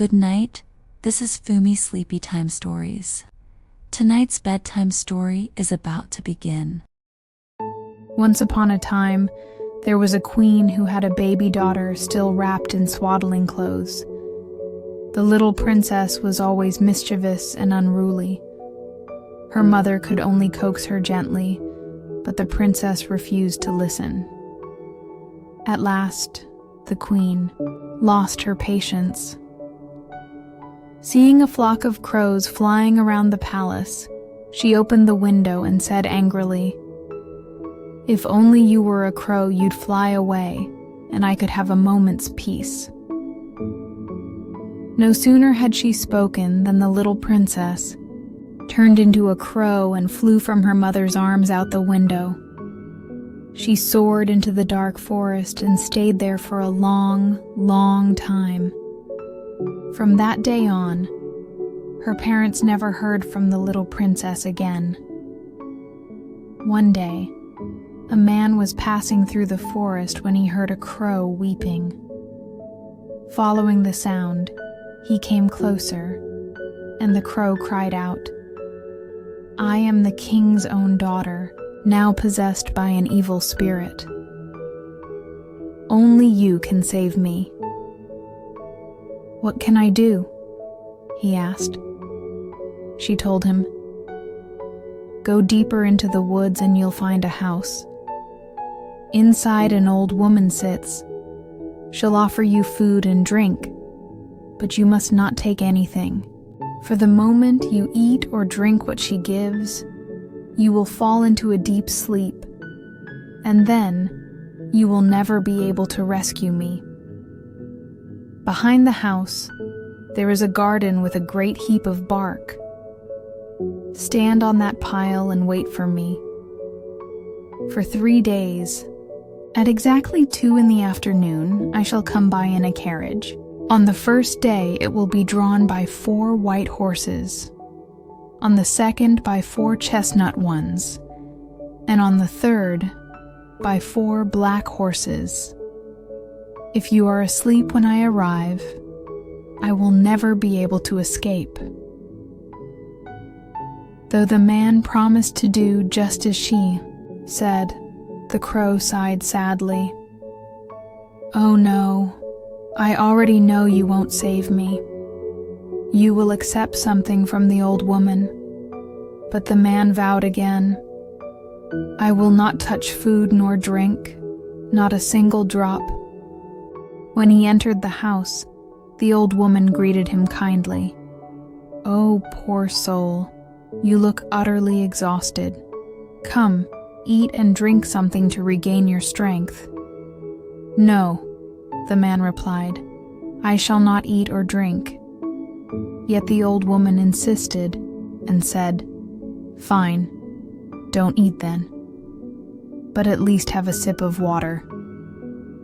Good night, this is Fumi Sleepy Time Stories. Tonight's bedtime story is about to begin. Once upon a time, there was a queen who had a baby daughter still wrapped in swaddling clothes. The little princess was always mischievous and unruly. Her mother could only coax her gently, but the princess refused to listen. At last, the queen lost her patience. Seeing a flock of crows flying around the palace, she opened the window and said angrily, "If only you were a crow, you'd fly away, and I could have a moment's peace." No sooner had she spoken than the little princess turned into a crow and flew from her mother's arms out the window. She soared into the dark forest and stayed there for a long, long time. From that day on, her parents never heard from the little princess again. One day, a man was passing through the forest when he heard a crow weeping. Following the sound, he came closer, and the crow cried out, "I am the king's own daughter, now possessed by an evil spirit. Only you can save me." "What can I do?" he asked. She told him, "Go deeper into the woods and you'll find a house. Inside an old woman sits. She'll offer you food and drink, but you must not take anything. For the moment you eat or drink what she gives, you will fall into a deep sleep, and then you will never be able to rescue me. Behind the house, there is a garden with a great heap of bark. Stand on that pile and wait for me. For 3 days, at exactly 2 in the afternoon, I shall come by in a carriage. On the first day, it will be drawn by 4 white horses. On the second, by 4 chestnut ones. And on the third, by 4 black horses. If you are asleep when I arrive, I will never be able to escape." Though the man promised to do just as she said, the crow sighed sadly. "Oh no, I already know you won't save me. You will accept something from the old woman." But the man vowed again, "I will not touch food nor drink, not a single drop." When he entered the house, the old woman greeted him kindly. "Oh, poor soul, you look utterly exhausted. Come, eat and drink something to regain your strength." "No," the man replied, "I shall not eat or drink." Yet the old woman insisted and said, "Fine, don't eat then. But at least have a sip of water.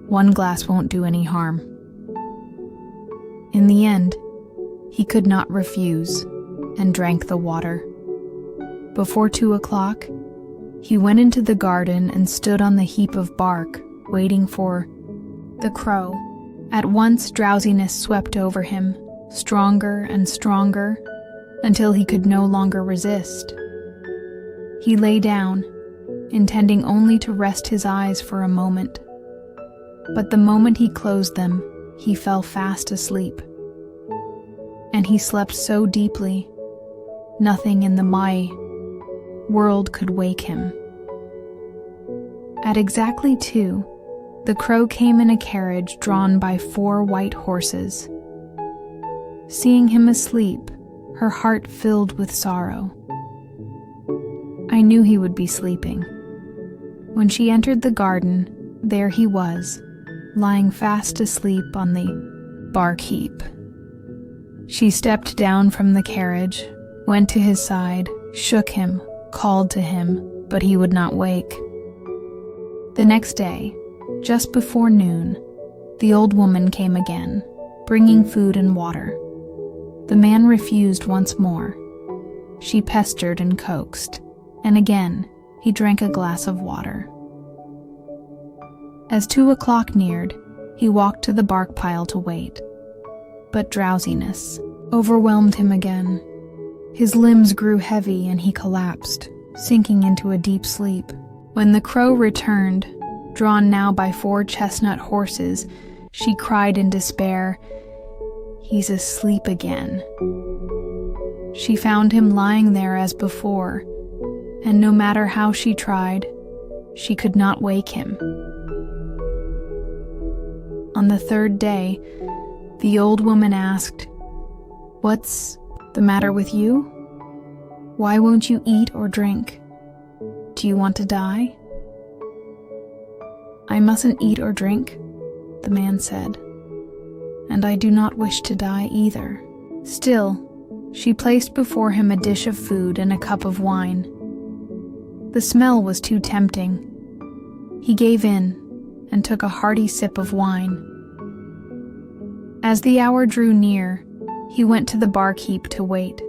1 glass won't do any harm." In the end, he could not refuse and drank the water. Before 2 o'clock, he went into the garden and stood on the heap of bark, waiting for the crow. At once drowsiness swept over him, stronger and stronger, until he could no longer resist. He lay down, intending only to rest his eyes for a moment. But the moment he closed them, he fell fast asleep. And he slept so deeply, nothing in the my world could wake him. At exactly 2, the crow came in a carriage drawn by 4 white horses. Seeing him asleep, her heart filled with sorrow. I knew he would be sleeping. When she entered the garden, there he was, lying fast asleep on the bark heap. She stepped down from the carriage, went to his side, shook him, called to him, but he would not wake. The next day, just before noon, the old woman came again, bringing food and water. The man refused once more. She pestered and coaxed, and again he drank a glass of water. As 2 o'clock neared, he walked to the bark pile to wait. But drowsiness overwhelmed him again. His limbs grew heavy and he collapsed, sinking into a deep sleep. When the crow returned, drawn now by 4 chestnut horses, she cried in despair, "He's asleep again." She found him lying there as before, and no matter how she tried, she could not wake him. On the 3rd day, the old woman asked, "What's the matter with you? Why won't you eat or drink? Do you want to die?" "I mustn't eat or drink," the man said, "and I do not wish to die either." Still, she placed before him a dish of food and a cup of wine. The smell was too tempting. He gave in and took a hearty sip of wine. As the hour drew near, he went to the barkeep to wait.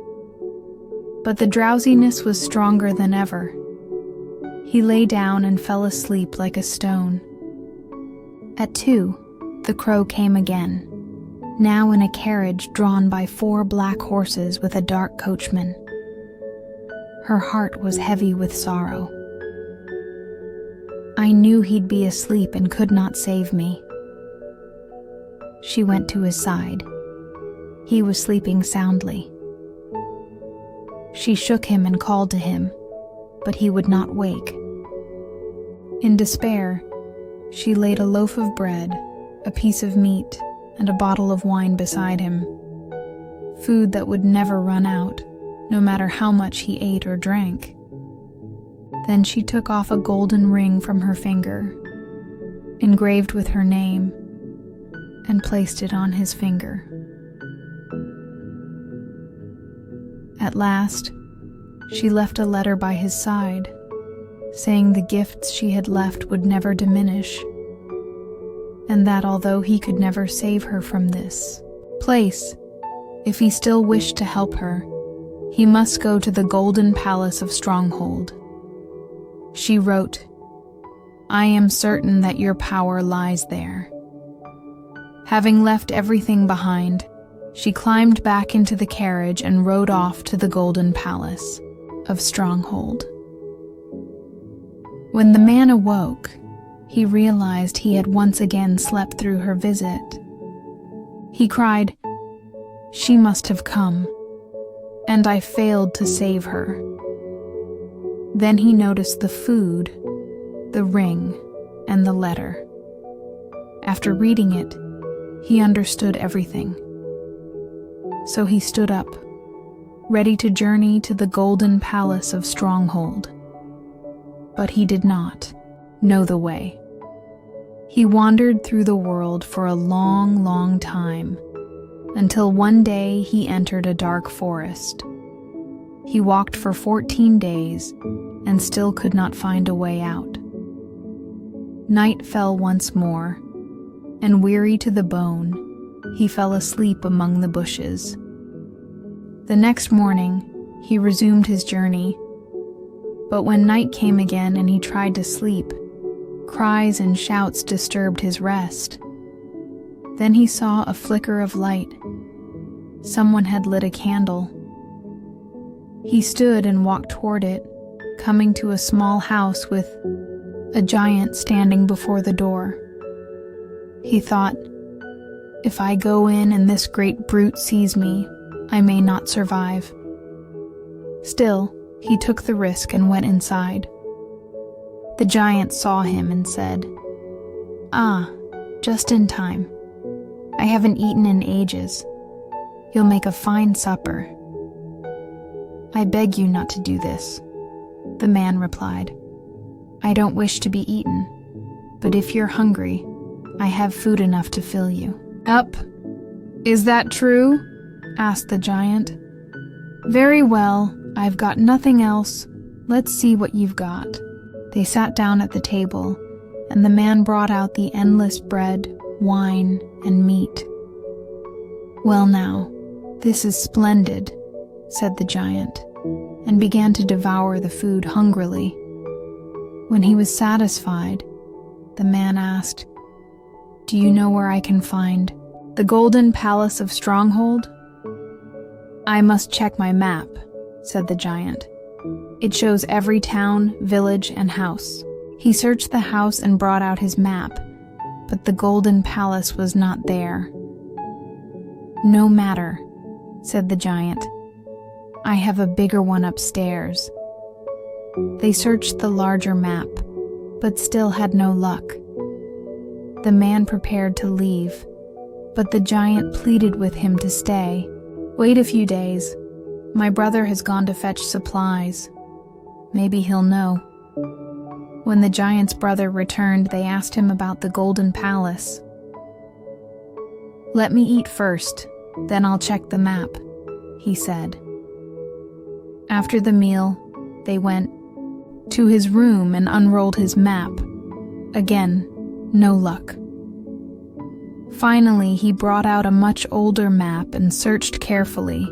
But the drowsiness was stronger than ever. He lay down and fell asleep like a stone. At 2, the crow came again, now in a carriage drawn by 4 black horses with a dark coachman. Her heart was heavy with sorrow. "I knew he'd be asleep and could not save me." She went to his side. He was sleeping soundly. She shook him and called to him, but he would not wake. In despair, she laid a loaf of bread, a piece of meat, and a bottle of wine beside him, food that would never run out, no matter how much he ate or drank. Then she took off a golden ring from her finger, engraved with her name, and placed it on his finger. At last, she left a letter by his side, saying the gifts she had left would never diminish, and that although he could never save her from this place, if he still wished to help her, he must go to the golden palace of Stronghold. She wrote, "I am certain that your power lies there." Having left everything behind, she climbed back into the carriage and rode off to the golden palace of Stronghold. When the man awoke, he realized he had once again slept through her visit. He cried, "She must have come, and I failed to save her." Then he noticed the food, the ring, and the letter. After reading it, he understood everything. So he stood up, ready to journey to the golden palace of Stronghold. But he did not know the way. He wandered through the world for a long, long time, until one day he entered a dark forest. He walked for 14 days and still could not find a way out. Night fell once more, and weary to the bone, he fell asleep among the bushes. The next morning, he resumed his journey, but when night came again and he tried to sleep, cries and shouts disturbed his rest. Then he saw a flicker of light. Someone had lit a candle. He stood and walked toward it, coming to a small house with a giant standing before the door. He thought, "If I go in and this great brute sees me, I may not survive." Still, he took the risk and went inside. The giant saw him and said, "Ah, just in time. I haven't eaten in ages. You'll make a fine supper." "I beg you not to do this," the man replied. "I don't wish to be eaten, but if you're hungry, I have food enough to fill you." "Up. Is that true?" asked the giant. "Very well, I've got nothing else. Let's see what you've got." They sat down at the table, and the man brought out the endless bread, wine, and meat. "Well now, this is splendid," said the giant, and began to devour the food hungrily. When he was satisfied, the man asked, "Do you know where I can find The Golden Palace of Stronghold? I must check my map, said the giant. It shows every town, village, and house. He searched the house and brought out his map, but the Golden Palace was not there. No matter, said the giant. I have a bigger one upstairs. They searched the larger map, but still had no luck. The man prepared to leave, but the giant pleaded with him to stay. Wait a few days. My brother has gone to fetch supplies. Maybe he'll know. When the giant's brother returned, they asked him about the Golden Palace. Let me eat first, then I'll check the map, he said. After the meal, they went to his room and unrolled his map. Again, no luck. Finally, he brought out a much older map and searched carefully,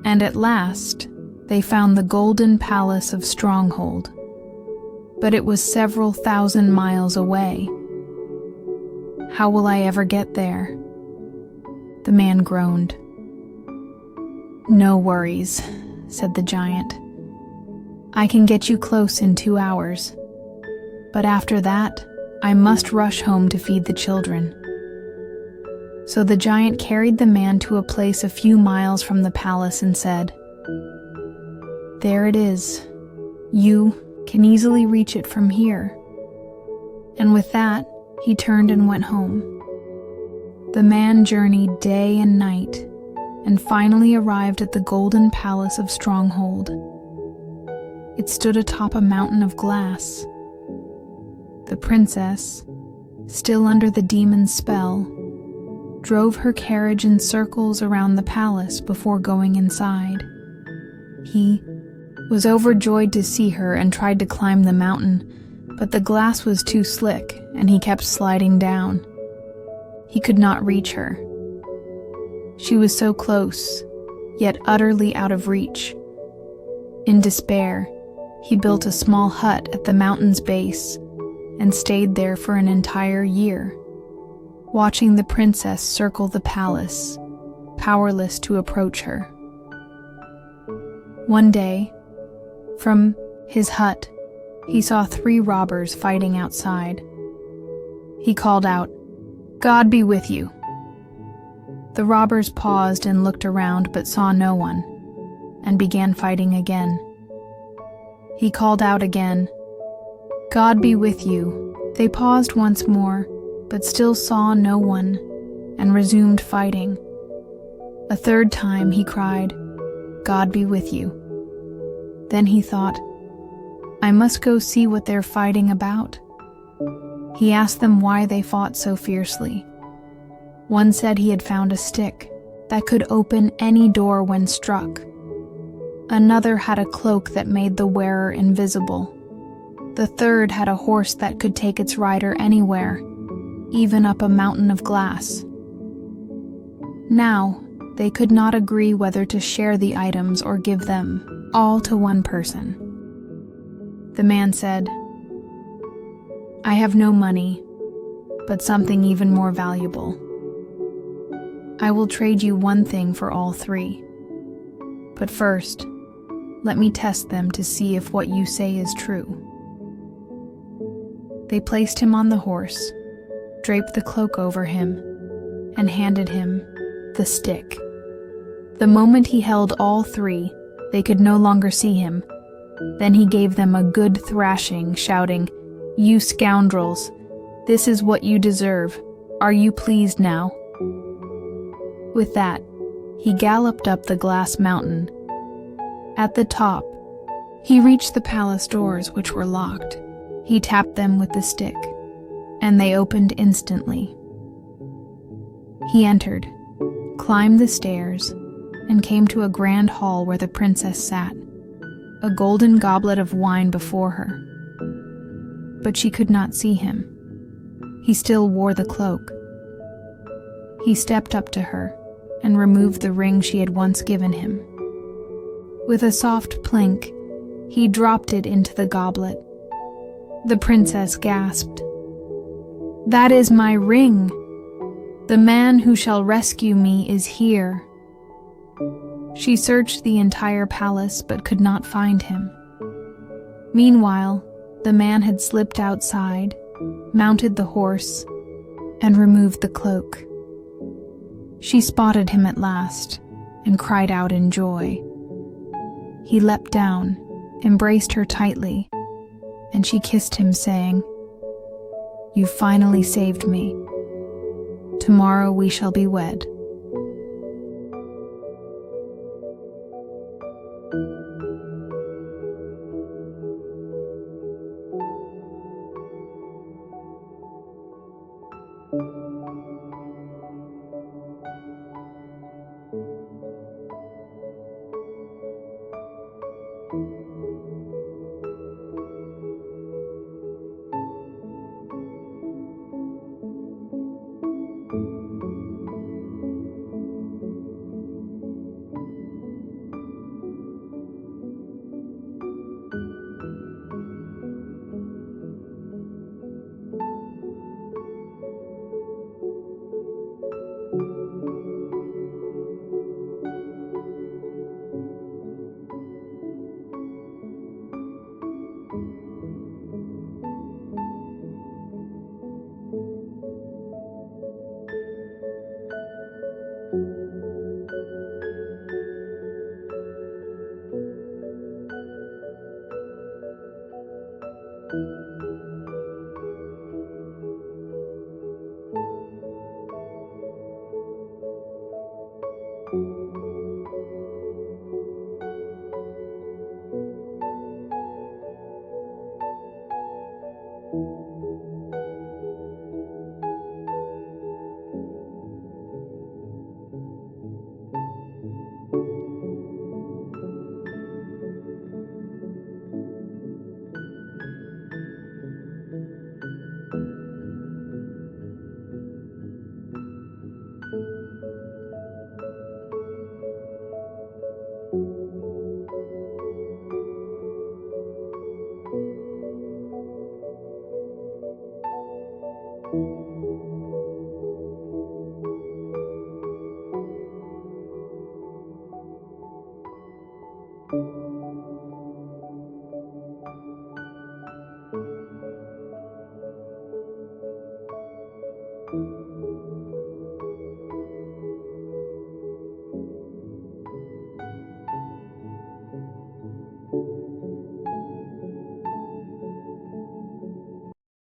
and at last, they found the Golden Palace of Stronghold. But it was several thousand miles away. How will I ever get there? The man groaned. No worries, said the giant. I can get you close in 2 hours. But after that, I must rush home to feed the children. So the giant carried the man to a place a few miles from the palace and said, There it is. You can easily reach it from here. And with that, he turned and went home. The man journeyed day and night, and finally arrived at the Golden Palace of Stronghold. It stood atop a mountain of glass. The princess, still under the demon's spell, drove her carriage in circles around the palace before going inside. He was overjoyed to see her and tried to climb the mountain, but the glass was too slick and he kept sliding down. He could not reach her. She was so close, yet utterly out of reach. In despair, he built a small hut at the mountain's base and stayed there for an entire year, watching the princess circle the palace, powerless to approach her. One day, from his hut, he saw 3 robbers fighting outside. He called out, God be with you. The robbers paused and looked around but saw no one, and began fighting again. He called out again, God be with you. They paused once more, but still saw no one, and resumed fighting. A third time he cried, God be with you. Then he thought, I must go see what they're fighting about. He asked them why they fought so fiercely. One said he had found a stick that could open any door when struck. Another had a cloak that made the wearer invisible. The third had a horse that could take its rider anywhere, even up a mountain of glass. Now, they could not agree whether to share the items or give them all to one person. The man said, I have no money, but something even more valuable. I will trade you one thing for all 3. But first, let me test them to see if what you say is true. They placed him on the horse, draped the cloak over him, and handed him the stick. The moment he held all 3, they could no longer see him. Then he gave them a good thrashing, shouting, You scoundrels! This is what you deserve. Are you pleased now? With that, he galloped up the glass mountain. At the top, he reached the palace doors, which were locked. He tapped them with the stick, and they opened instantly. He entered, climbed the stairs, and came to a grand hall where the princess sat, a golden goblet of wine before her. But she could not see him. He still wore the cloak. He stepped up to her and removed the ring she had once given him. With a soft plink, he dropped it into the goblet. The princess gasped. That is my ring! The man who shall rescue me is here." She searched the entire palace but could not find him. Meanwhile, the man had slipped outside, mounted the horse, and removed the cloak. She spotted him at last and cried out in joy. He leapt down, embraced her tightly, and she kissed him, saying, "You finally saved me. Tomorrow we shall be wed."